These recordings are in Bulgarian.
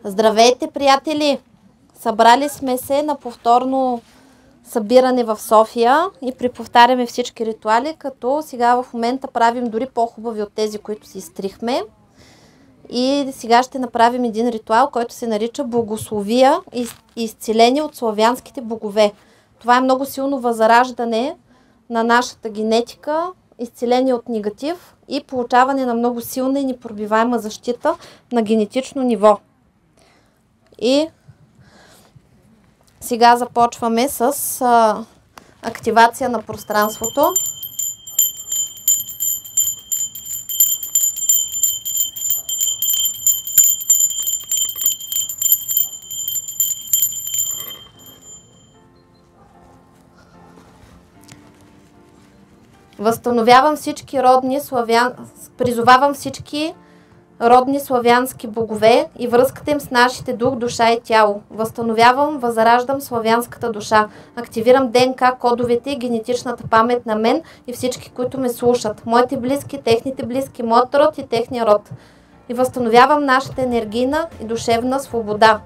Здравейте, приятели! Събрали сме се на повторно събиране в София и преповтаряме всички ритуали, като сега в момента правим дори по-хубави от тези, които си изтрихме. И сега ще направим един ритуал, който се нарича Благословия и изцеление от славянските богове. Това е много силно възраждане на нашата генетика, изцеление от негатив и получаване на много силна и непробиваема защита на генетично ниво. И сега започваме с активация на пространството. Възстановявам всички родни призовавам всички родни славянски богове и връзката им с нашите дух, душа и тяло. Възстановявам, възраждам славянската душа. Активирам ДНК, кодовете и генетичната памет на мен и всички, които ме слушат. Моите близки, техните близки, моят род и техния род. И възстановявам нашата енергийна и душевна свобода.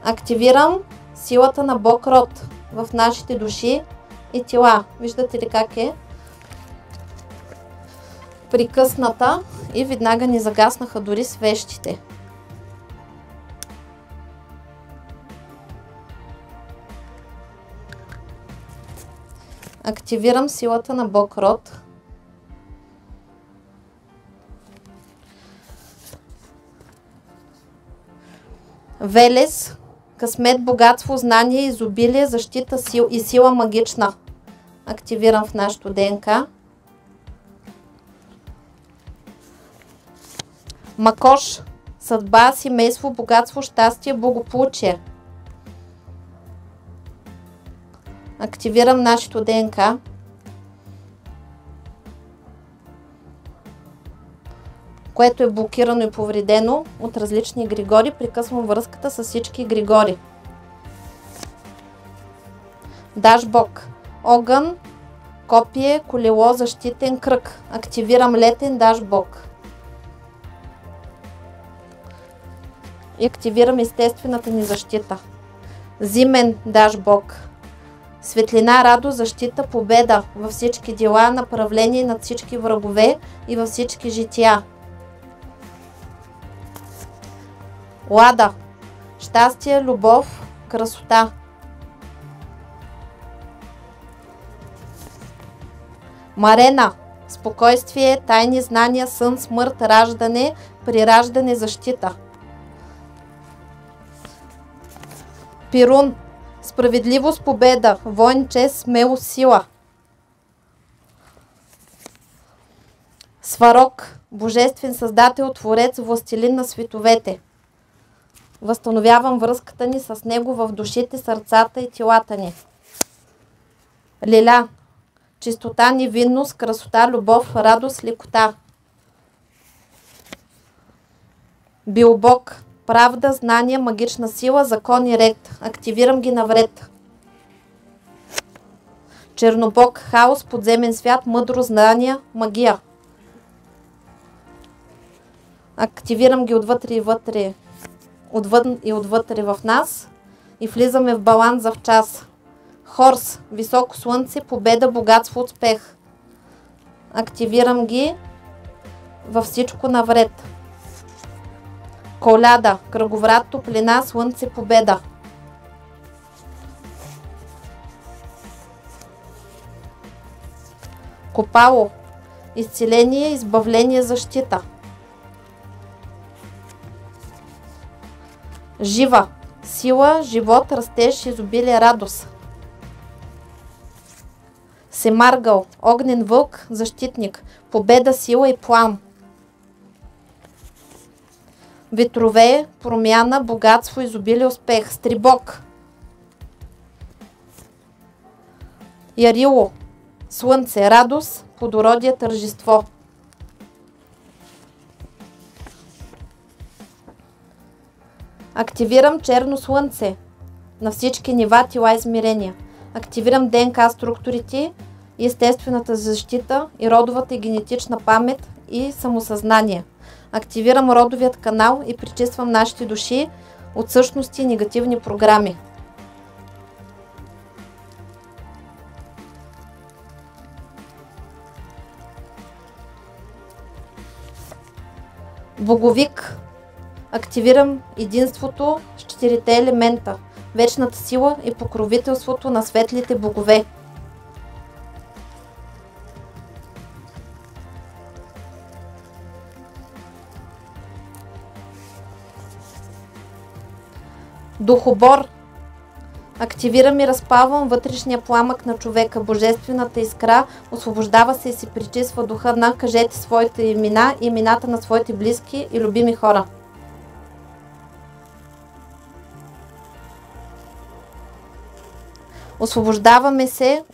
Активирам силата на Бог род в нашите души и тела. Виждате ли как е прикъсната и веднага ни загаснаха дори свещите. Активирам силата на Бог род. Велес, късмет, богатство, знание, изобилие, защита и сила магична. Активирам в нашото ДНК. Макош, съдба, семейство, богатство, щастие, благополучие. Активирам нашето ДНК. Което е блокирано и повредено от различни егрегори. Прекъсвам връзката с всички егрегори. Дашбок, огън, копие, колело, защитен кръг. Активирам летен дашбок. И активирам естествената ни защита. Зимен дашбок. Светлина, радост, защита, победа във всички дела, направление над всички врагове и във всички жития. Лада. Щастие, любов, красота. Марена. Спокойствие, тайни знания, сън, смърт, раждане, прираждане, защита. Пирун. Справедливост, победа, войн, чест, смелост, сила. Сварог. Божествен създател, творец, властелин на световете. Възстановявам връзката ни с него в душите, сърцата и телата ни. Лиля. Чистота, невинност, красота, любов, радост, лекота. Билбок. Правда, знание, магична сила, закон и ред. Активирам ги навред. Чернобог. Хаос, подземен свят, мъдро, знания, магия. Активирам ги отвътре и вътре. Отвън и отвътре в нас. И влизаме в баланс за в час. Хорс. Високо слънце, победа, богатство, успех. Активирам ги във всичко навред. Коляда. Кръговрат, топлина, слънце, победа. Копало. Изцеление, избавление, защита. Жива. сила, живот, растеж, изобилие, радост. Семаргъл, огнен вълк, защитник, победа, сила и план. Ветрове, промяна, богатство, изобилие, успех. Стрибок. Ярило, слънце, радост, плодородие, тържество. Активирам черно слънце на всички нива, тела, измерения. Активирам ДНК структурите, естествената защита и родовата и генетична памет и самосъзнание. Активирам родовият канал и пречиствам нашите души от същности и негативни програми. Боговик. Активирам единството с 4 елемента, вечната сила и покровителството на светлите богове. Духобор. Активирам и разпалвам вътрешния пламък на човека, божествената искра, освобождава се и се причисва духа на кажете своите имена и имената на своите близки и любими хора. Освобождаваме се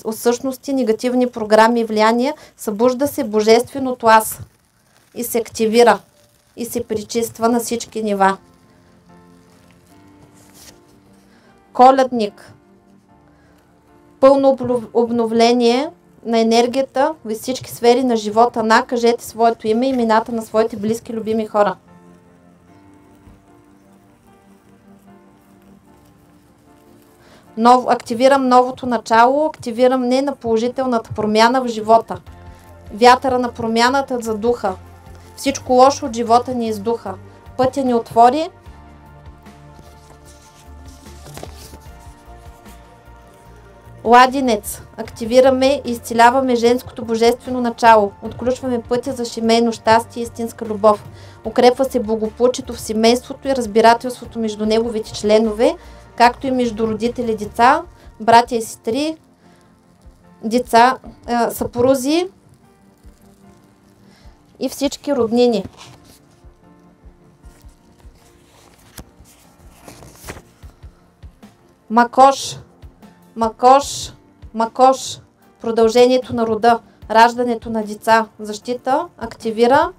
от същности, негативни програми и влияния, събужда се божественото аз и се активира и се причиства на всички нива. Коледник. Пълно обновление на енергията във всички сфери на живота на кажете своето име и имената на своите близки любими хора. Активирам новото начало, активирам не на положителната промяна в живота. Вятъра на промяната за духа. Всичко лошо от живота ни издуха. Пътя ни отвори. Ладинец. Активираме и изцеляваме женското божествено начало. Отключваме пътя за семейно щастие и истинска любов. Укрепва се благополучието в семейството и разбирателството между неговите членове, както и между родители, деца, братя и сестри, деца, съпрузи и всички роднини. Макош. Продължението на рода, раждането на деца, защита, активира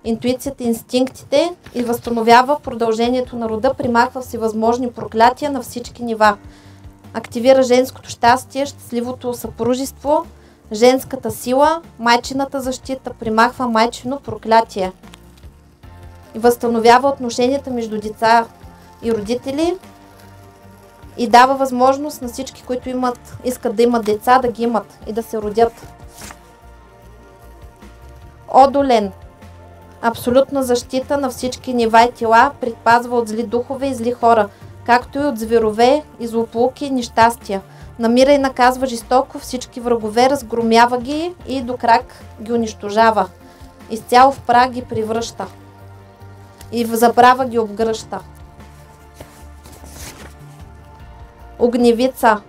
интуицията, инстинктите и възстановява продължението на рода, примахва всевъзможни проклятия на всички нива. Активира женското щастие, щастливото съпружество, женската сила, майчината защита, примахва майчино проклятие. И възстановява отношенията между деца и родители и дава възможност на всички, които искат да имат деца, да ги имат и да се родят. Одолен. Абсолютна защита на всички нива и тела, предпазва от зли духове и зли хора, както и от зверове и злополуки и нещастия. Намира и наказва жестоко всички врагове, разгромява ги и до крак ги унищожава. Изцяло в прах ги превръща и в забрава ги обгръща. Огневица.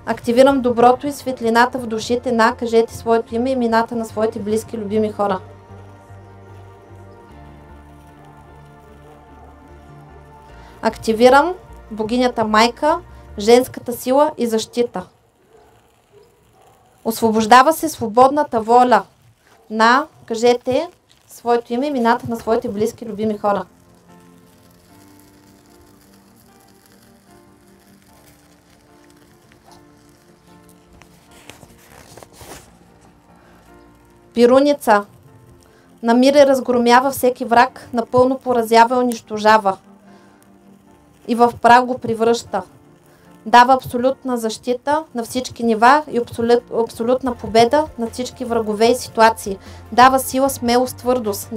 Активирам доброто и светлината в душите на кажете своето име и имената на своите близки любими хора. Активирам богинята майка, женската сила и защита. Освобождава се свободната воля на кажете своето име и имената на своите близки любими хора. Пируница. Намира и разгромява всеки враг, напълно поразява и унищожава. И в прах го превръща. Дава абсолютна защита на всички нива и абсолютна победа на всички врагове и ситуации. Дава сила, смелост, твърдост,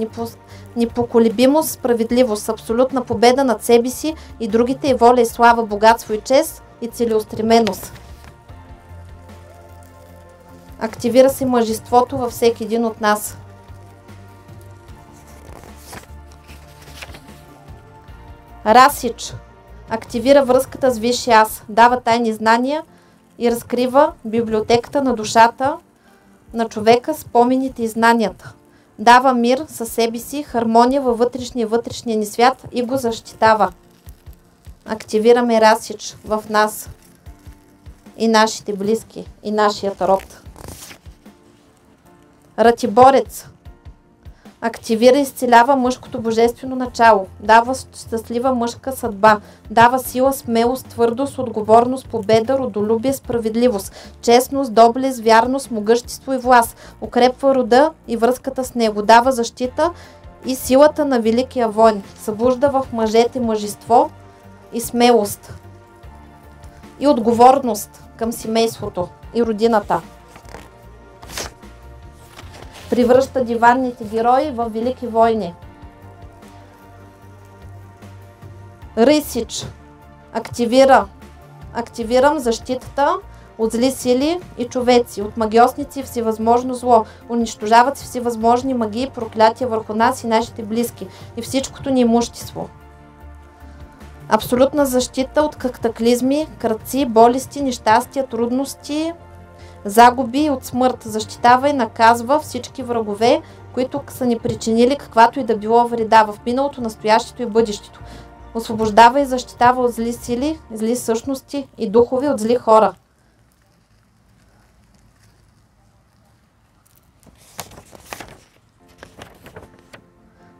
непоколебимост, справедливост, абсолютна победа над себе си и другите и воля и слава, богатство и чест и целеустременост. Активира се мъжеството във всеки един от нас. Расич. Активира връзката с Висшия аз, дава тайни знания и разкрива библиотеката на душата на човека, спомените и знанията. Дава мир със себе си, хармония във вътрешния ни свят и го защитава. Активираме Расич в нас и нашите близки, и нашият род. Ратиборец активира и изцелява мъжкото божествено начало, дава щастлива мъжка съдба, дава сила, смелост, твърдост, отговорност, победа, родолюбие, справедливост, честност, доблест, вярност, могъщество и власт, укрепва рода и връзката с него, дава защита и силата на великия войн, събужда в мъжете мъжество и смелост и отговорност към семейството и родината. Превръща диванните герои в велики войни. Рисич активирам защитата от зли сили и човеци, от магиосници и всевъзможно зло. Унищожават се всевъзможни магии и проклятия върху нас и нашите близки и всичкото ни имущество. Абсолютна защита от катаклизми, кръци, болести, нещастия, трудности, загуби и от смърт. Защитава и наказва всички врагове, които са ни причинили каквато и да било вреда в миналото, настоящето и бъдещето. Освобождава и защитава от зли сили, зли същности и духове от зли хора.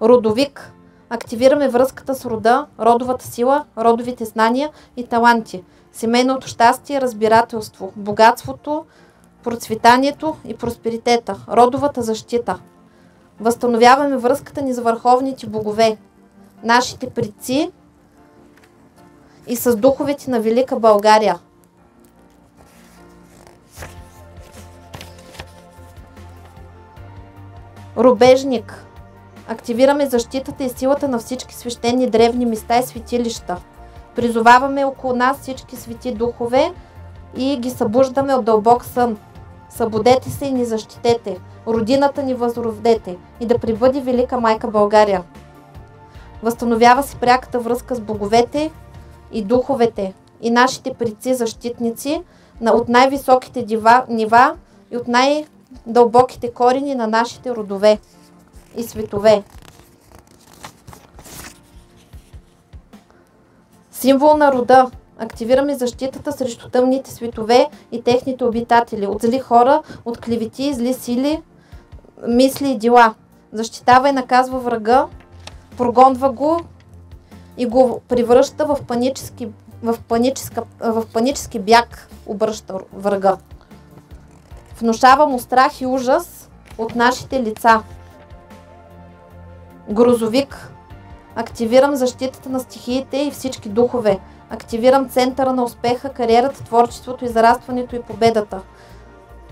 Родовик. Активираме връзката с рода, родовата сила, родовите знания и таланти, семейното щастие, разбирателство, богатството, процветанието и просперитета, родовата защита. Възстановяваме връзката ни с върховните богове, нашите предци и с духовете на Велика България. Рубежник. Активираме защитата и силата на всички свещени древни места и светилища. Призоваваме около нас всички свети духове и ги събуждаме от дълбок сън. Събудете се и ни защитете, родината ни възродете и да пребъде Велика Майка България. Възстановява се пряката връзка с боговете и духовете и нашите предци защитници от най-високите нива и от най-дълбоките корени на нашите родове и светове. Символ на рода. Активираме защитата срещу тъмните светове и техните обитатели, от зли хора, от клевети, зли сили, мисли и дела. Защитава и наказва врага, прогонва го и го превръща в панически бяг, обръща врага. Внушава му страх и ужас от нашите лица. Грозовик. Активирам защитата на стихиите и всички духове. Активирам центъра на успеха, кариерата, творчеството, израстването и победата.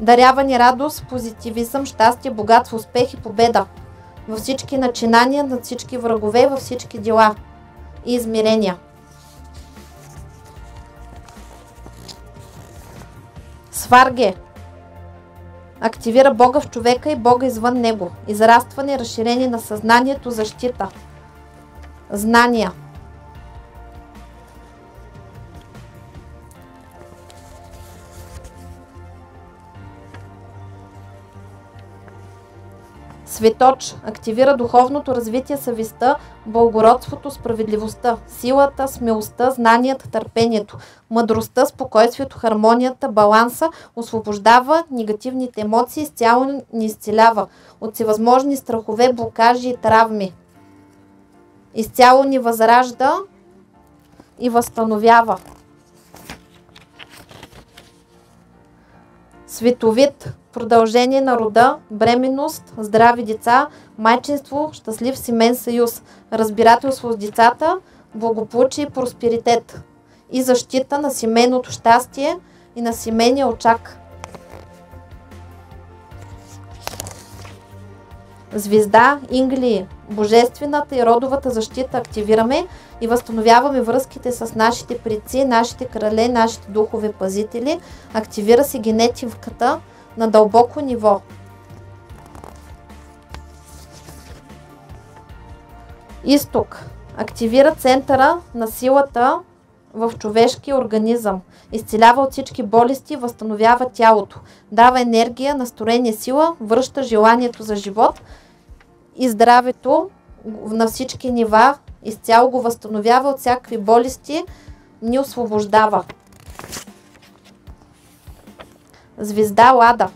Дарява ни радост, позитивизъм, щастие, богатство, успех и победа във всички начинания, над всички врагове, във всички дела и измерения. Сварге. Активира Бога в човека и Бога извън него. Израстване, разширение на съзнанието, защита. Знания. Светоч. Активира духовното развитие, съвестта, благородството, справедливостта, силата, смелостта, знанията, търпението, мъдростта, спокойствието, хармонията, баланса, освобождава негативните емоции, изцяло ни изцелява от всевъзможни страхове, блокажи и травми. Изцяло ни възражда и възстановява. Световид. Продължение на рода, бременност, здрави деца, майчинство, щастлив семейен съюз, разбирателство с децата, благополучие и просперитет и защита на семейното щастие и на семейния очак. Звезда, Ингли, божествената и родовата защита активираме и възстановяваме връзките с нашите предци, нашите крале, нашите духове пазители. Активира се генетиката на дълбоко ниво. Изток. Активира центъра на силата в човешкия организъм. Изцелява от всички болести, възстановява тялото. Дава енергия, настроение, сила, връща желанието за живот и здравето на всички нива. Изцяло го възстановява от всякакви болести, ни освобождава. Звезда Лада.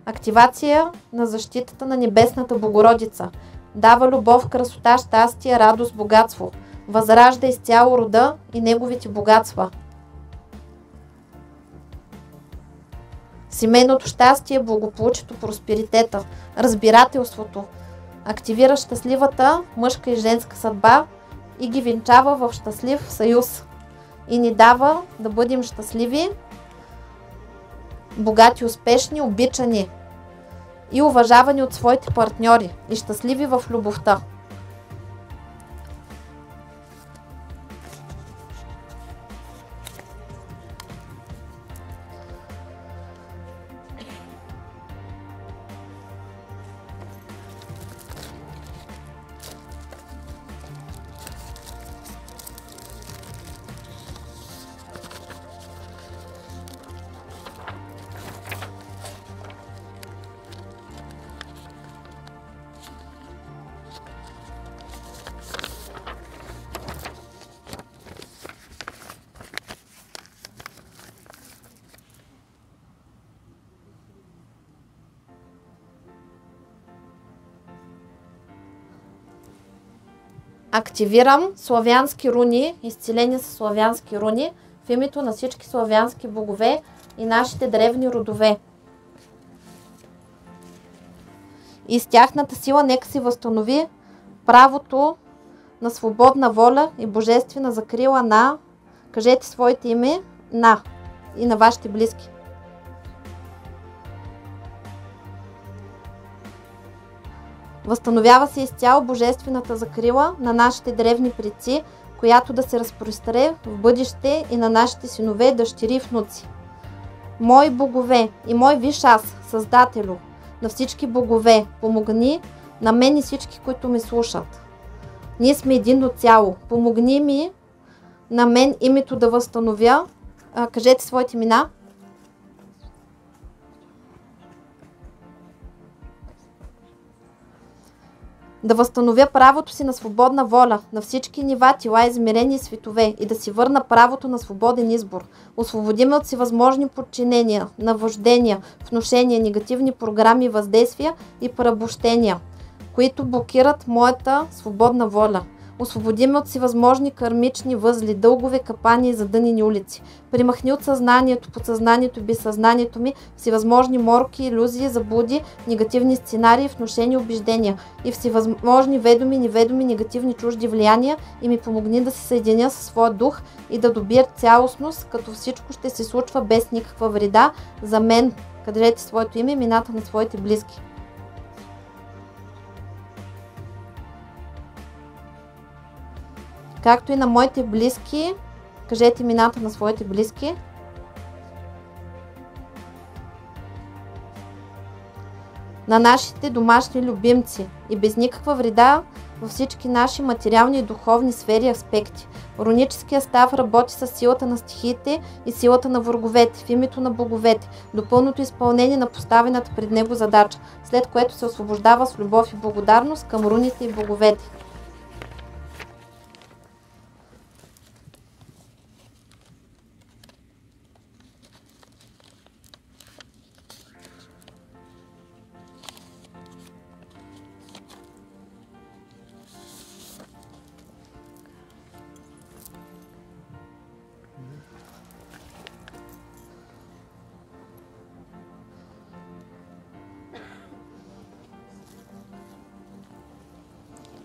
Активация на защитата на Небесната Богородица. Дава любов, красота, щастие, радост, богатство. Възражда изцяло рода и неговите богатства. Семейното щастие, благополучието, просперитета, разбирателството. Активира щастливата мъжка и женска съдба и ги венчава в щастлив съюз. И ни дава да бъдем щастливи, богати, успешни, обичани и уважавани от своите партньори и щастливи в любовта. Активирам славянски руни, изцеление с славянски руни в името на всички славянски богове и нашите древни родове. И с тяхната сила нека си възстанови правото на свободна воля и божествена закрила на, кажете своите име, на и на вашите близки. Възстановява се изцяло божествената закрила на нашите древни предци, която да се разпростре в бъдеще и на нашите синове, дъщери и внуци. Мои богове и мой виш аз, Създателю на всички богове, помогни на мен и всички, които ме слушат. Ние сме единно цяло. Помогни ми на мен името да възстановя. Кажете своите имена. Да възстановя правото си на свободна воля на всички нива, тела, измерения и светове и да си върна правото на свободен избор. Освободи ме от всевъзможни подчинения, наваждения, внушения, негативни програми, въздействия и порабощения, които блокират моята свободна воля. Освободи ме от всевъзможни кармични възли, дългове, капани и задънени улици. Примахни от съзнанието, подсъзнанието и безсъзнанието ми всевъзможни мороки, илюзии, заблуди, негативни сценарии, внушени убеждения и всевъзможни ведоми, неведоми, негативни чужди влияния и ми помогни да се съединя със своя дух и да добия цялостност, като всичко ще се случва без никаква вреда за мен. Кажете своето име, имената на своите близки. Както и на моите близки, кажете имената на своите близки. На нашите домашни любимци и без никаква вреда във всички наши материални и духовни сфери и аспекти. Руническия став работи с силата на стихиите и силата на враговете в името на боговете, до пълното изпълнение на поставената пред него задача, след което се освобождава с любов и благодарност към руните и боговете.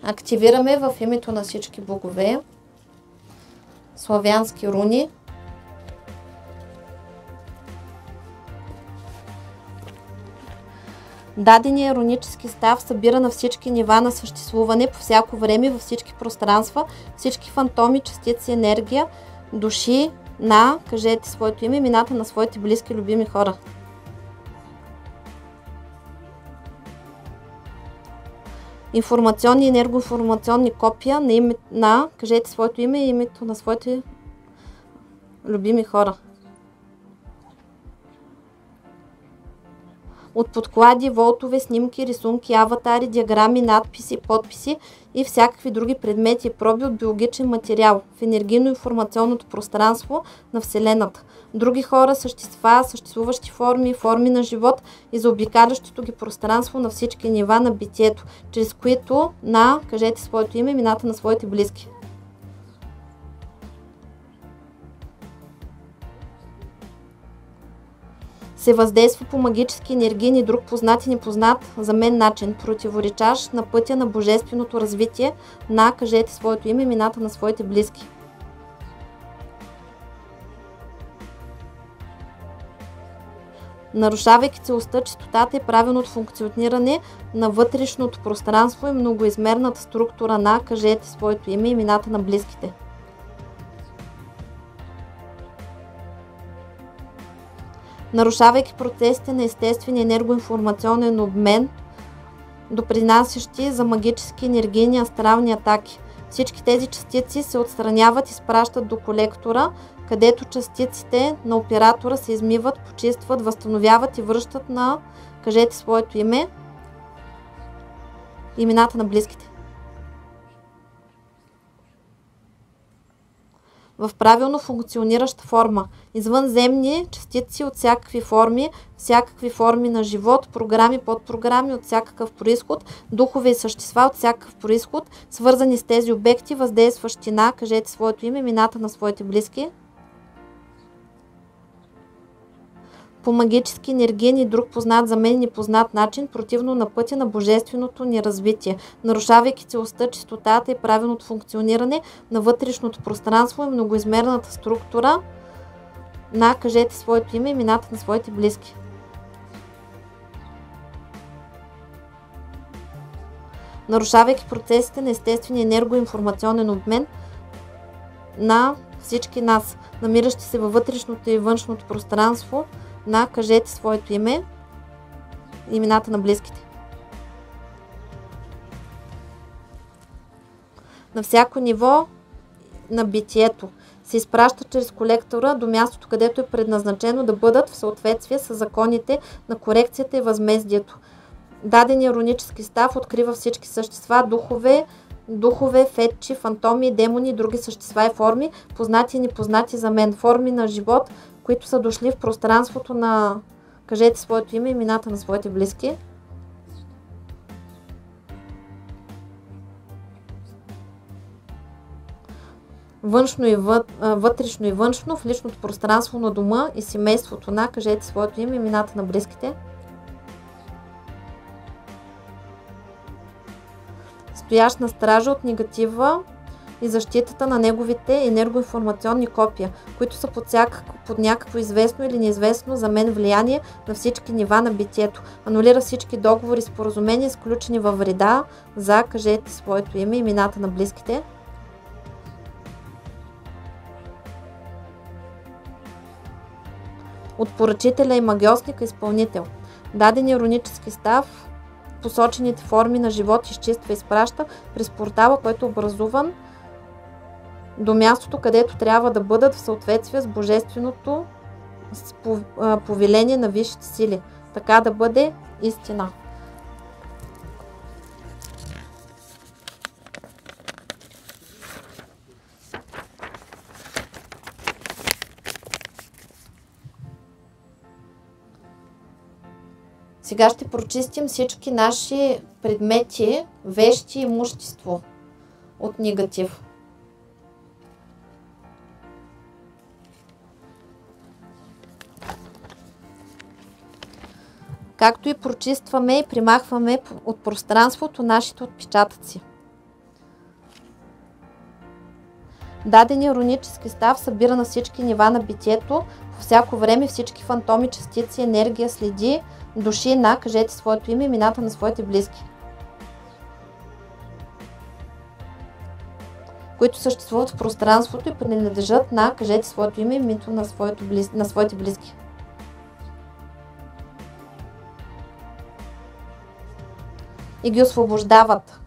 Активираме в името на всички богове славянски руни. Даденият рунически став събира на всички нива на съществуване по всяко време, във всички пространства, всички фантоми, частици, енергия, души на, кажете своето име, имената на своите близки, любими хора. Информационни и енергоинформационни копия на, кажете своето име и името на своите любими хора. От подклади, волтове, снимки, рисунки, аватари, диаграми, надписи, подписи и всякакви други предмети и проби от биологичен материал в енергийно-информационното пространство на Вселената. Други хора, същества, съществуващи форми, форми на живот и заобикалящото ги пространство на всички нива на битието, чрез които кажете своето име, имената на своите близки. Се въздейства по магически, енергиен и друг познат и непознат за мен начин, противоречащ на пътя на божественото развитие кажете своето име, имената на своите близки. Нарушавайки целостта, чистотата и правилното функциониране на вътрешното пространство и многоизмерната структура кажете своето име, имената на близките. Нарушавайки процесите на естествения енергоинформационен обмен, допринасящи за магически, енергийни, астрални атаки. Всички тези частици се отстраняват и изпращат до колектора, където частиците на оператора се измиват, почистват, възстановяват и връщат кажете своето име, имената на близките. В правилно функционираща форма. Извънземни частици от всякакви форми на живот, програми, подпрограми от всякакъв произход, духове и същества от всякакъв произход, свързани с тези обекти, въздействащи кажете своето име, имената на своите близки. По магически, енергиен и друг познат за мен непознат начин, противно на пътя на божественото ни развитие, нарушавайки целостта, чистотата и правилното функциониране на вътрешното пространство и многоизмерната структура кажете своето име, имената на своите близки. Нарушавайки процесите на естествения енергоинформационен обмен на всички нас, намиращи се във вътрешното и външното пространство, кажете своето име, имената на близките. На всяко ниво на битието се изпраща чрез колектора до мястото, където е предназначено да бъдат в съответствие с законите на корекцията и възмездието. Даденият рунически став открива всички същества, духове, фетчи, фантоми, демони и други същества и форми, познати и непознати за мен, форми на живот, които са дошли в пространството кажете своето име, имената на своите близки. Вътрешно и външно, в личното пространство на дома и семейството кажете своето име, имената на близките. Стоящ на стража от негатива и защитата на неговите енергоинформационни копия, които са под някакво известно или неизвестно за мен влияние на всички нива на битието. Анулира всички договори и споразумения, сключени във вреда кажете своето име, имената на близките. От поръчителя и магиосника изпълнител. Даденият рунически став посочените форми на живот изчиства и изпраща през портала, който е образуван до мястото, където трябва да бъдат в съответствие с божественото повеление на висшите сили. Така да бъде истина. Сега ще прочистим всички наши предмети, вещи и имущество от негатив. Както и прочистваме и примахваме от пространството нашите отпечатъци. Даденият рунически став събира на всички нива на битието, по всяко време всички фантоми, частици, енергия, следи, души кажете своето име, имената на своите близки, които съществуват в пространството и принадлежат кажете своето име, името на своите близки. И ги освобождават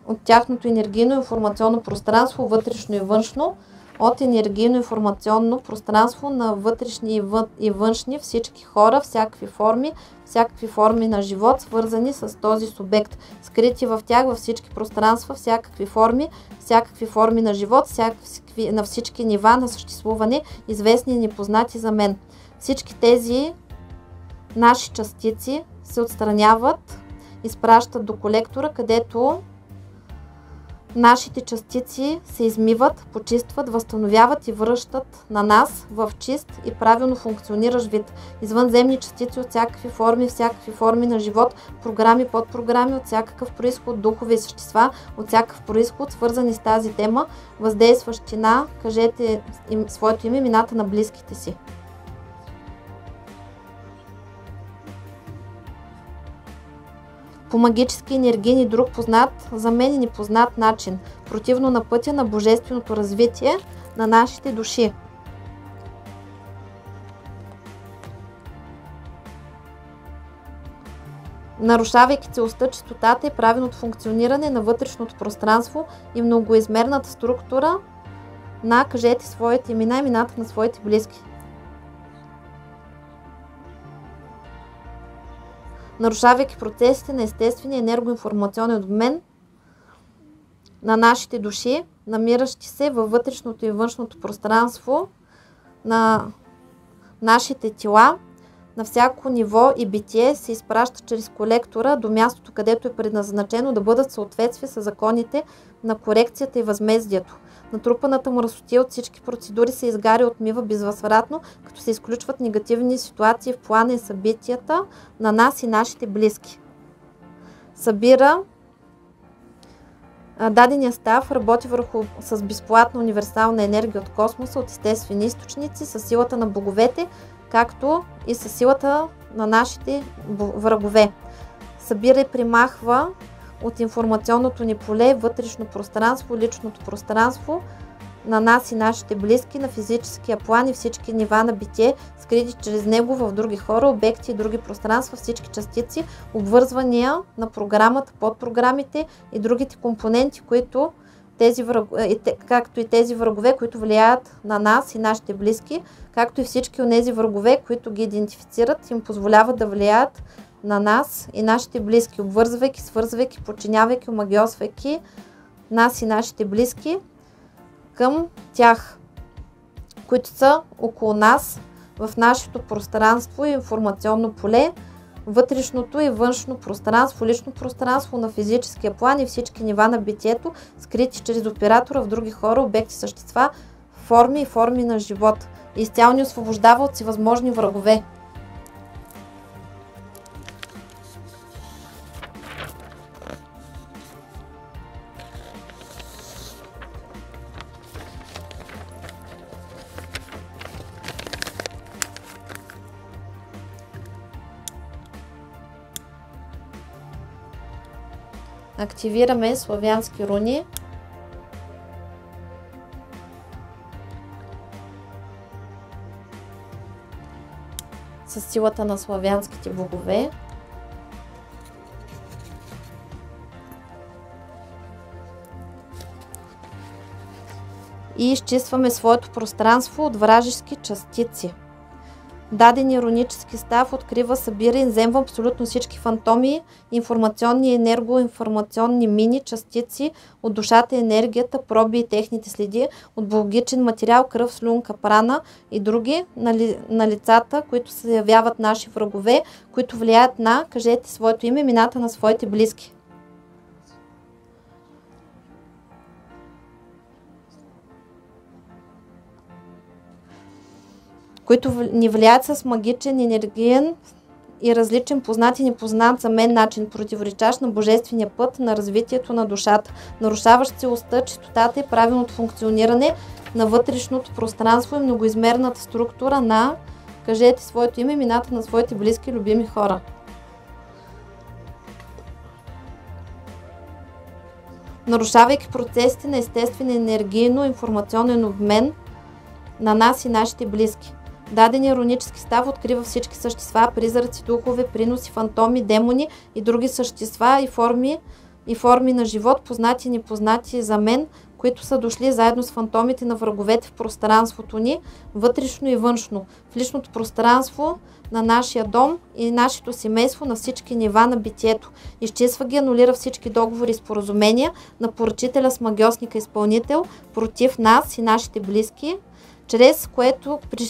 от тяхното енергийно информационно пространство, вътрешно и външно, от енергийно-информационно пространство на вътрешни и външни всички хора, всякакви форми на живот, свързани с този субект, скрити в тях във всички пространства, всякакви форми на живот, на всички нива на съществуване, известни и непознати за мен. Всички тези наши частици се отстраняват, изпращат до колектора, където нашите частици се измиват, почистват, възстановяват и връщат на нас в чист и правилно функциониращ вид. Извънземни частици от всякакви форми на живот, програми, подпрограми от всякакъв произход, духове и същества от всякакъв произход, свързани с тази тема, въздействащи на, кажете им своето име, имената на близките си. По магически, енергийни и друг познат, за мен и непознат начин, противно на пътя на божественото развитие на нашите души. Нарушавайки целостта, чистотата и правилното функциониране на вътрешното пространство и многоизмерната структура на, кажете своите имена, имената на своите близки. Нарушавайки процесите на естествения енергоинформационен обмен на нашите души, намиращи се във вътрешното и външното пространство на нашите тела, на всяко ниво и битие се изпраща чрез колектора до мястото, където е предназначено да бъдат в съответствие с законите на корекцията и възмездието. Натрупаната мръсотия от всички процедури се изгаря и отмива безвъзвратно, като се изключват негативни ситуации в плана и събитията на нас и нашите близки. Събира дадения став, работи с безплатна универсална енергия от космоса, от естествени източници, с силата на боговете, както и с силата на нашите врагове. Събира и примахва от информационното ни поле, вътрешно пространство, личното пространство на нас и нашите близки, на физическия план и всички нива на битие, скрити чрез него в други хора, обекти и други пространства, всички частици, обвързвания на програмата, подпрограмите и другите компоненти, както и тези врагове, които влияят на нас и нашите близки, както и всички от тези врагове, които ги идентифицират, им позволяват да влияят на нас и нашите близки, обвързвайки, свързвайки, подчинявайки, омагьосвайки нас и нашите близки към тях, които са около нас в нашето пространство и информационно поле, вътрешното и външно пространство, лично пространство на физическия план и всички нива на битието, скрити чрез оператора в други хора, обекти, същества, форми на живот. И изцяло ни освобождава от всевъзможни врагове. Активираме славянски руни. С силата на славянските богове. И изчистваме своето пространство от вражески частици. Даден иронически став открива, събира и вземва абсолютно всички фантоми, информационни и енергоинформационни мини, частици от душата, енергията, проби и техните следи, от биологичен материал, кръв, слюнка, прана и други на лицата, които се явяват наши врагове, които влияят на, кажете своето име, имената на своите близки. Които ни влияят с магичен, енергиен и различен, познат и непознат за мен начин, противоречащ на божествения път на развитието на душата, нарушаващ целостта, чистотата и правилното функциониране на вътрешното пространство и многоизмерната структура на, кажете своето име, имената на своите близки, любими хора. Нарушавайки процесите на естествен енергийно-информационен обмен на нас и нашите близки. Даден иронически став открива всички същества, призраци, духове, приноси, фантоми, демони и други същества и форми на живот, познати и непознати за мен, които са дошли заедно с фантомите на враговете в пространството ни, вътрешно и външно, в личното пространство на нашия дом и нашето семейство на всички нива на битието. Изчезва ги, анулира всички договори и споразумения на поръчителя с магиосника изпълнител против нас и нашите близки, чрез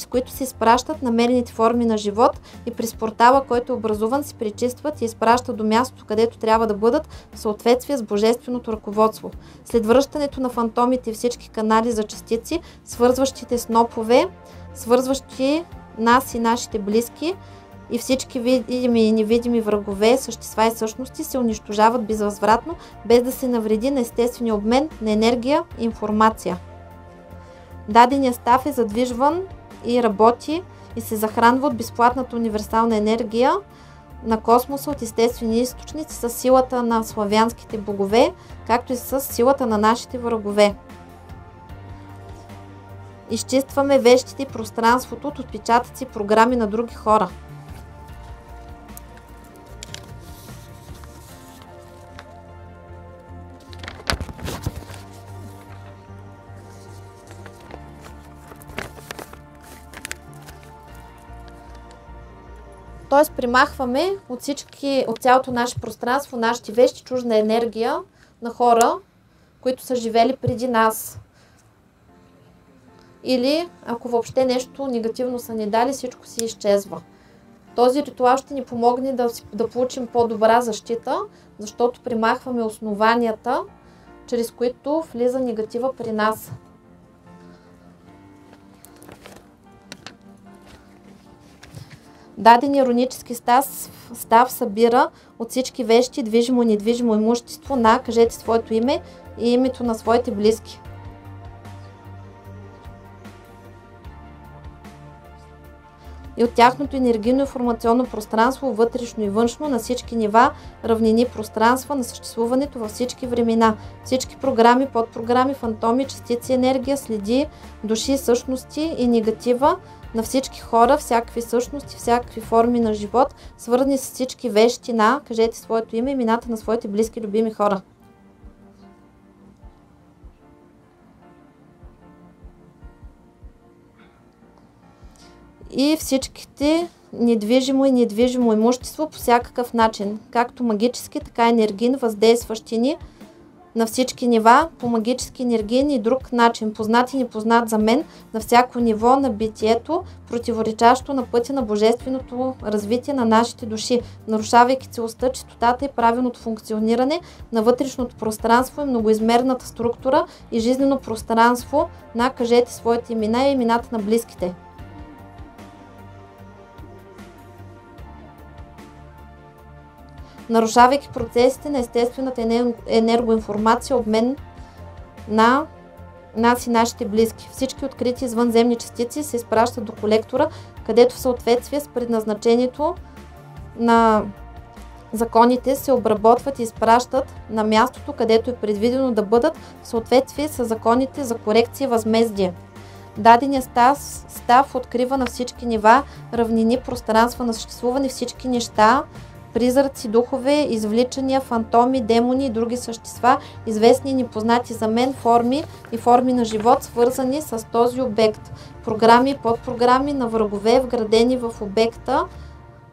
които се изпращат намерените форми на живот и през портала, който е образуван, се пречистват и изпращат до мястото, където трябва да бъдат в съответствие с божественото ръководство. След връщането на фантомите и всички канали за частици, свързващите снопове, свързващи нас и нашите близки и всички видими и невидими врагове, същества и същности се унищожават безвъзвратно, без да се навреди на естествения обмен на енергия и информация. Даденият став е задвижван и работи и се захранва от безплатната универсална енергия на космоса от естествени източници с силата на славянските богове, както и с силата на нашите врагове. Изчистваме вещите и пространството от отпечатъци и програми на други хора. Т.е. примахваме от цялото наше пространство, нашите вещи, чужда енергия на хора, които са живели преди нас. Или ако въобще нещо негативно са ни дали, всичко си изчезва. Този ритуал ще ни помогне да получим по-добра защита, защото примахваме основанията, чрез които влиза негатива при нас. Даден иронически став събира от всички вещи, движимо и недвижимо имущество на, кажете своето име и името на своите близки. И от тяхното енергийно информационно пространство, вътрешно и външно, на всички нива, равнини, пространства на съществуването във всички времена. Всички програми, подпрограми, фантоми, частици енергия, следи, души, същности и негатива на всички хора, всякакви същности, всякакви форми на живот, свързани с всички вещи на, кажете своето име, имената на своите близки, любими хора. И всичките недвижимо и недвижимо имущество по всякакъв начин, както магически, така и енергийни, въздействащи ни на всички нива, по магически, енергиен и друг начин, познат и непознат за мен, на всяко ниво на битието, противоречащо на пътя на божественото развитие на нашите души, нарушавайки целостта, чистотата и правилното функциониране на вътрешното пространство и многоизмерната структура и жизнено пространство на, кажете своите имена и имената на близките. Нарушавайки процесите на естествената енергоинформация, обмен на нас и нашите близки. Всички открити извънземни частици се изпращат до колектора, където в съответствие с предназначението на законите се обработват и изпращат на мястото, където е предвидено да бъдат в съответствие с законите за корекция и възмездие. Даденият став открива на всички нива, равнини, пространства на съществуване всички неща, призраци, духове, извличания, фантоми, демони и други същества, известни и непознати за мен форми и форми на живот, свързани с този обект. Програми и подпрограми на врагове, вградени в обекта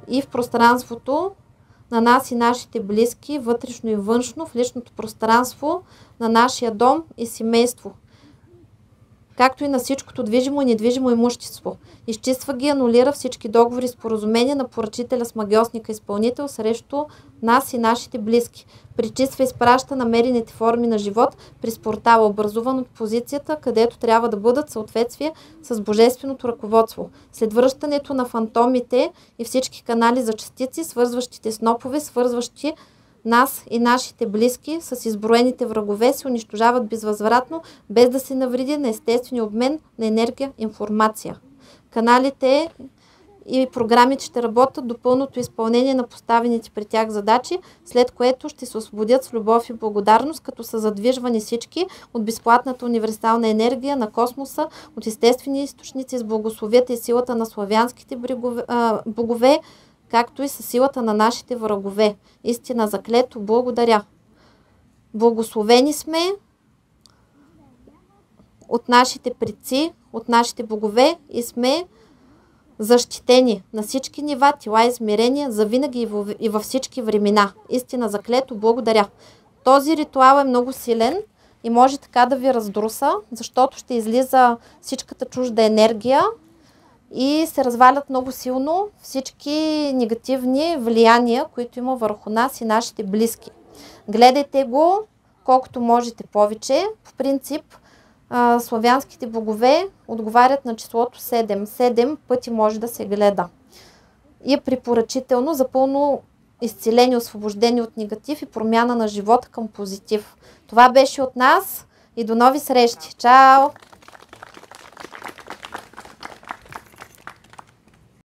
и в пространството на нас и нашите близки, вътрешно и външно, в личното пространство на нашия дом и семейство, както и на всичкото движимо и недвижимо имущество. Изчиства ги, анулира всички договори и споразумения на поръчителя с магиосника изпълнител срещу нас и нашите близки. Причиства и изпраща намерените форми на живот през портала, образуван от позицията, където трябва да бъдат в съответствие с божественото ръководство. След връщането на фантомите и всички канали за частици, свързващите снопове, свързващи нас и нашите близки с изброените врагове, се унищожават безвъзвратно, без да се навреди на естествения обмен на енергия и информация. Каналите и програмите ще работят до пълното изпълнение на поставените при тях задачи, след което ще се освободят с любов и благодарност, като са задвижвани всички от безплатната универсална енергия на космоса, от естествени източници с благословията и силата на славянските богове, както и със силата на нашите врагове. Истина заклето, благодаря. Благословени сме от нашите предци, от нашите богове и сме защитени на всички нива, тела и измерения, завинаги и във всички времена. Истина заклето, благодаря. Този ритуал е много силен и може така да ви раздруса, защото ще излиза всичката чужда енергия и се развалят много силно всички негативни влияния, които има върху нас и нашите близки. Гледайте го колкото можете повече. По принцип, славянските богове отговарят на числото 7. 7 пъти може да се гледа. И е препоръчително за пълно изцеление, освобождение от негатив и промяна на живота към позитив. Това беше от нас и до нови срещи. Чао!